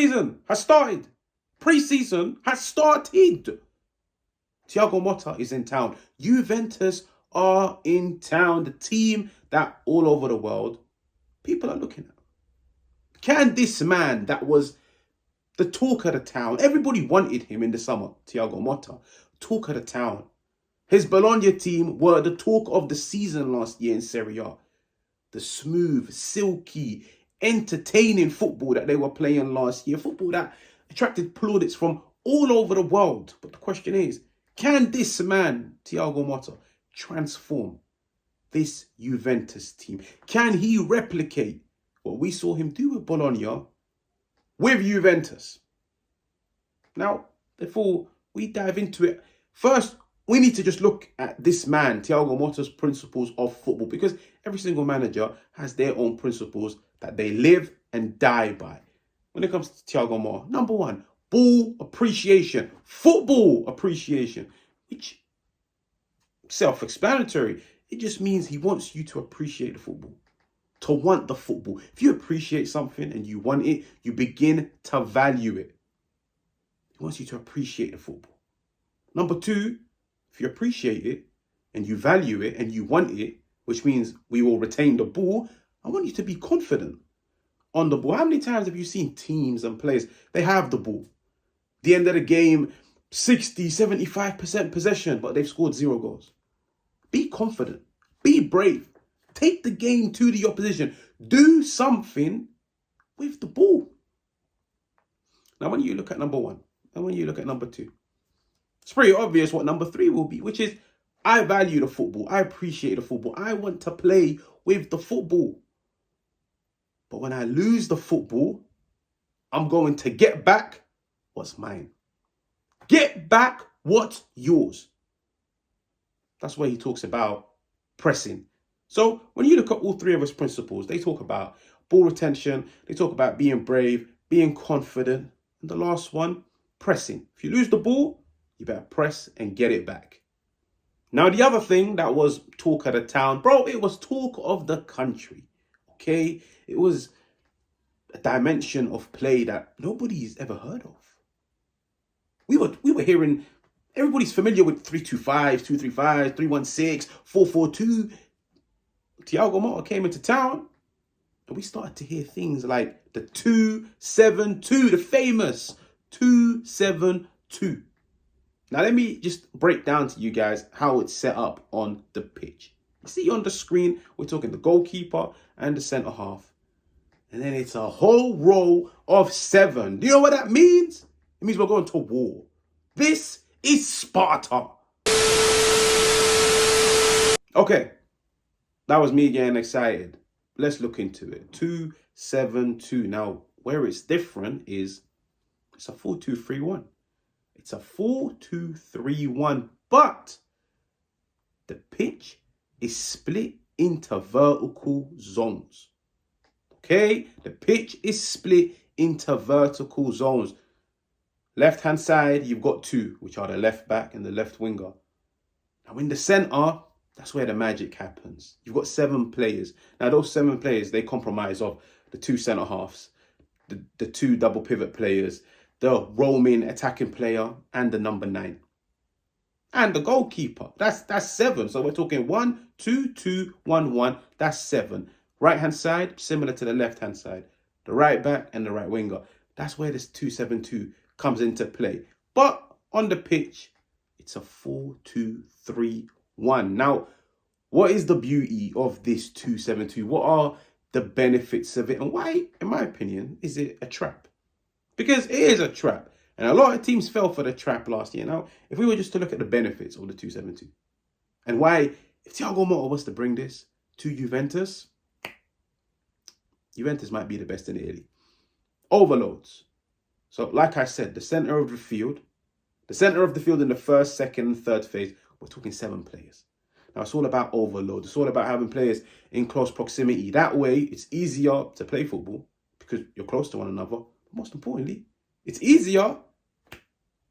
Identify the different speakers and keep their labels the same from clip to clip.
Speaker 1: Pre-season has started. Pre-season has started. Thiago Motta is in town. Juventus are in town. The team that all over the world people are looking at. Can this man that was the talk of the town, everybody wanted him in the summer, Thiago Motta, talk of the town. His Bologna team were the talk of the season last year in Serie A. The smooth, silky, entertaining football that they were playing last year. Football that attracted plaudits from all over the world. But the question is, can this man, Thiago Motta, transform this Juventus team? Can he replicate what we saw him do with Bologna with Juventus? Now, before we dive into it, first, we need to just look at this man, Thiago Motta's principles of football, because every single manager has their own principles that they live and die by. When it comes to Thiago Motta, number one, ball appreciation, football appreciation, which self-explanatory. It just means he wants you to appreciate the football, to want the football. If you appreciate something and you want it, you begin to value it. He wants you to appreciate the football. Number two, if you appreciate it and you value it and you want it, which means we will retain the ball, I want you to be confident on the ball. How many times have you seen teams and players, they have the ball, the end of the game, 60, 75% possession, but they've scored 0 goals? Be confident. Be brave. Take the game to the opposition. Do something with the ball. Now, when you look at number one and when you look at number two, it's pretty obvious what number three will be, which is I value the football. I appreciate the football. I want to play with the football. But when I lose the football, I'm going to get back what's mine. Get back what's yours. That's where he talks about pressing. So when you look at all three of his principles, they talk about ball retention, they talk about being brave, being confident, and the last one, pressing. If you lose the ball, you better press and get it back. Now, the other thing that was talk of the town, bro, it was talk of the country, okay? It was a dimension of play that nobody's ever heard of. We were hearing, everybody's familiar with 3-2-5, 2-3-5, 3-1-6, 4-4-2. Thiago Motta came into town and we started to hear things like the 2-7-2, the famous 2-7-2. Now, let me just break down to you guys how it's set up on the pitch. You see on the screen, we're talking the goalkeeper and the centre half. And then it's a whole row of 7. Do you know what that means? It means we're going to war. This is Sparta. Okay, that was me getting excited. Let's look into it. 2-7-2. Now, where it's different is it's a 4-2-3-1. It's a 4-2-3-1, but the pitch is split into vertical zones. Okay, the pitch is split into vertical zones. Left-hand side, you've got 2, which are the left back and the left winger. Now, in the centre, that's where the magic happens. You've got 7 players. Now, those 7 players, they comprise of the 2 centre halves, the 2 double pivot players, the roaming attacking player, and the number 9. And the goalkeeper. That's 7. So we're talking 1-2-2-1-1. That's 7. Right-hand side, similar to the left-hand side. The right back and the right winger. That's where this 2-7-2 comes into play. But on the pitch, it's a 4-2-3-1. Now, what is the beauty of this 2-7-2? What are the benefits of it? And why, in my opinion, is it a trap? Because it is a trap. And a lot of teams fell for the trap last year. Now, if we were just to look at the benefits of the 2-7-2 and why, if Thiago Motta was to bring this to Juventus, Juventus might be the best in Italy. Overloads. So, like I said, the centre of the field in the first, second, and third phase, we're talking 7 players. Now, it's all about overload. It's all about having players in close proximity. That way, it's easier to play football because you're close to one another. Most importantly, it's easier.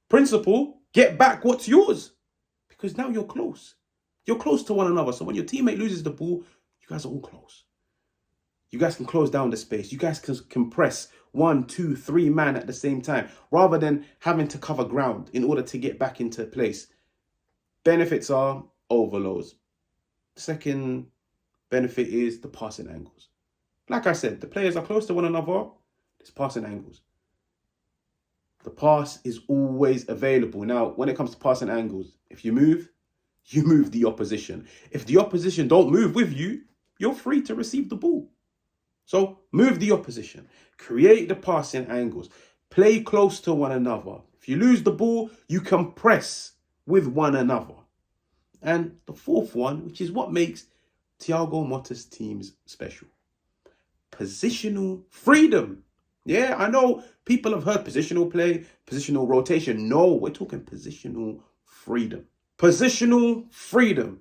Speaker 1: Principle, get back what's yours. Because now you're close. You're close to one another. So when your teammate loses the ball, you guys are all close. You guys can close down the space. You guys can compress 1, 2, 3 man at the same time, rather than having to cover ground in order to get back into place. Benefits are overloads. Second benefit is the passing angles. Like I said, the players are close to one another. There's passing angles. The pass is always available. Now, when it comes to passing angles, if you move the opposition. If the opposition don't move with you, you're free to receive the ball. So move the opposition, create the passing angles, play close to one another. If you lose the ball, you can press with one another. And the fourth one, which is what makes Thiago Motta's teams special: positional freedom. Yeah, I know people have heard positional play, positional rotation. No, we're talking positional freedom. Positional freedom.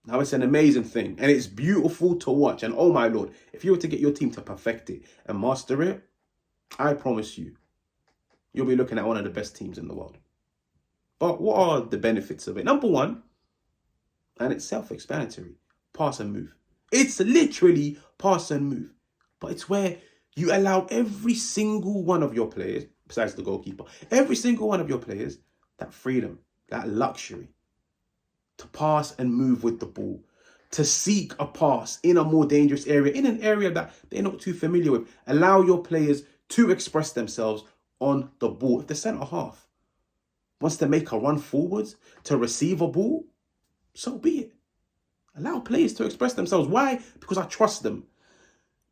Speaker 1: Now, it's an amazing thing and it's beautiful to watch. And oh my Lord, if you were to get your team to perfect it and master it, I promise you, you'll be looking at one of the best teams in the world. But what are the benefits of it? Number one, and it's self-explanatory, pass and move. It's literally pass and move. But it's where you allow every single one of your players, besides the goalkeeper, every single one of your players, that freedom, that luxury to pass and move with the ball, to seek a pass in a more dangerous area, in an area that they're not too familiar with. Allow your players to express themselves on the ball. If the centre half wants to make a run forwards to receive a ball, so be it. Allow players to express themselves. Why? Because I trust them.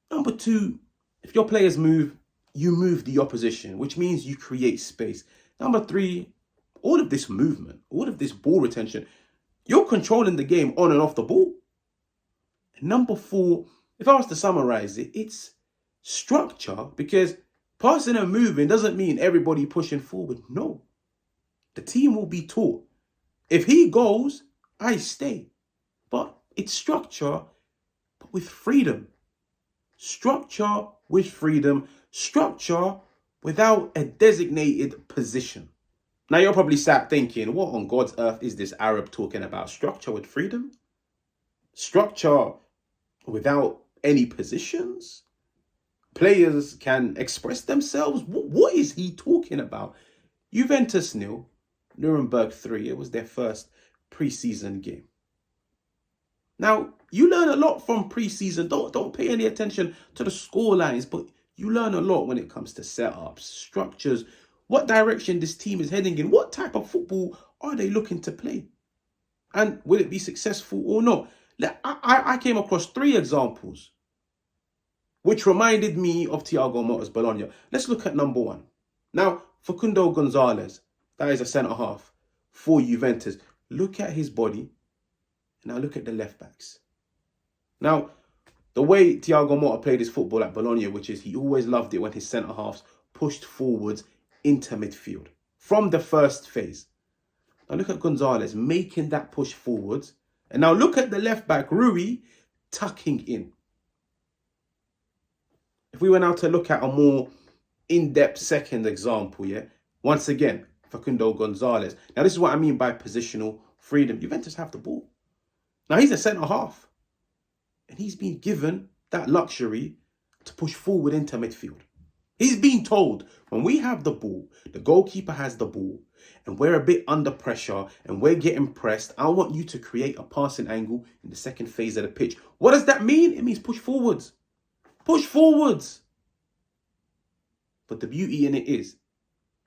Speaker 1: Number two, if your players move, you move the opposition, which means you create space. Number three, all of this movement, all of this ball retention, you're controlling the game on and off the ball. And number four, if I was to summarize it, it's structure, because passing and moving doesn't mean everybody pushing forward. No, the team will be taught. If he goes, I stay. But it's structure, but with freedom. Structure with freedom. Structure without a designated position. Now, you're probably sat thinking, what on God's earth is this Arab talking about? Structure with freedom? Structure without any positions? Players can express themselves? What is he talking about? Juventus 0, Nuremberg 3. It was their first pre-season game. Now, you learn a lot from pre-season. Don't pay any attention to the score lines, but you learn a lot when it comes to setups, structures, what direction this team is heading in, what type of football are they looking to play, and will it be successful or not? I came across 3 examples which reminded me of Thiago Motta's Bologna. Let's look at number 1. Now, Facundo Gonzalez, that is a centre-half for Juventus. Look at his body. Now look at the left backs. Now, the way Thiago Motta played his football at Bologna, which is he always loved it when his centre-halves pushed forwards into midfield from the first phase. Now look at Gonzalez making that push forwards. And now look at the left back, Rui, tucking in. If we were now to look at a more in-depth second example, yeah, once again, Facundo Gonzalez. Now this is what I mean by positional freedom. Juventus have the ball. Now he's a centre-half. And he's been given that luxury to push forward into midfield. He's been told, when we have the ball, the goalkeeper has the ball, and we're a bit under pressure and we're getting pressed, I want you to create a passing angle in the second phase of the pitch. What does that mean? It means push forwards. Push forwards. But the beauty in it is,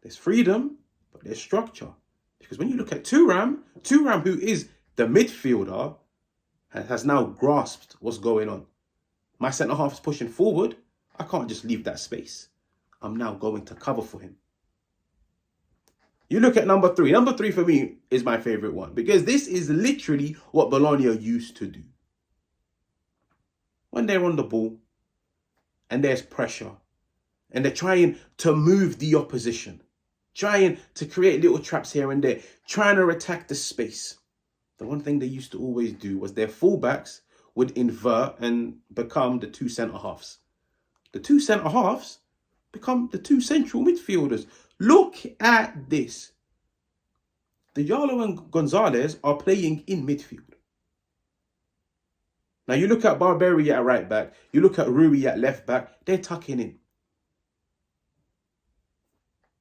Speaker 1: there's freedom, but there's structure. Because when you look at Thuram, who is the midfielder, has now grasped what's going on. My centre-half is pushing forward. I can't just leave that space. I'm now going to cover for him. You look at number 3. Number 3 for me is my favourite one, because this is literally what Bologna used to do. When they're on the ball and there's pressure and they're trying to move the opposition, trying to create little traps here and there, trying to attack the space, the one thing they used to always do was their fullbacks would invert and become the 2 centre-halves. The 2 centre-halves become the 2 central midfielders. Look at this. The Diallo and Gonzalez are playing in midfield. Now you look at Barberi at right back, you look at Rui at left back, they're tucking in.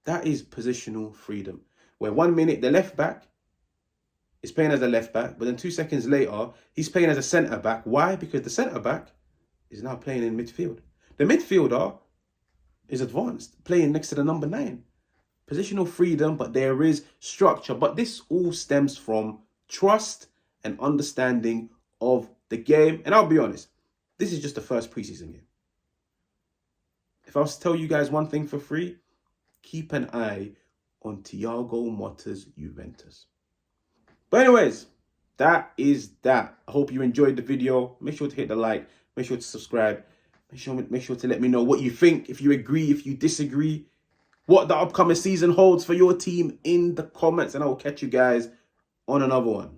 Speaker 1: That is positional freedom. Where 1 minute the left back is playing as a left back, but then 2 seconds later, he's playing as a centre back. Why? Because the centre back is now playing in midfield. The midfielder is advanced, playing next to the number 9. Positional freedom, but there is structure. But this all stems from trust and understanding of the game. And I'll be honest, this is just the first preseason game. If I was to tell you guys one thing for free, keep an eye on Thiago Motta's Juventus. But anyways, that is that. I hope you enjoyed the video. Make sure to hit the like. Make sure to subscribe. Make sure to let me know what you think. If you agree, if you disagree, what the upcoming season holds for your team in the comments. And I will catch you guys on another one.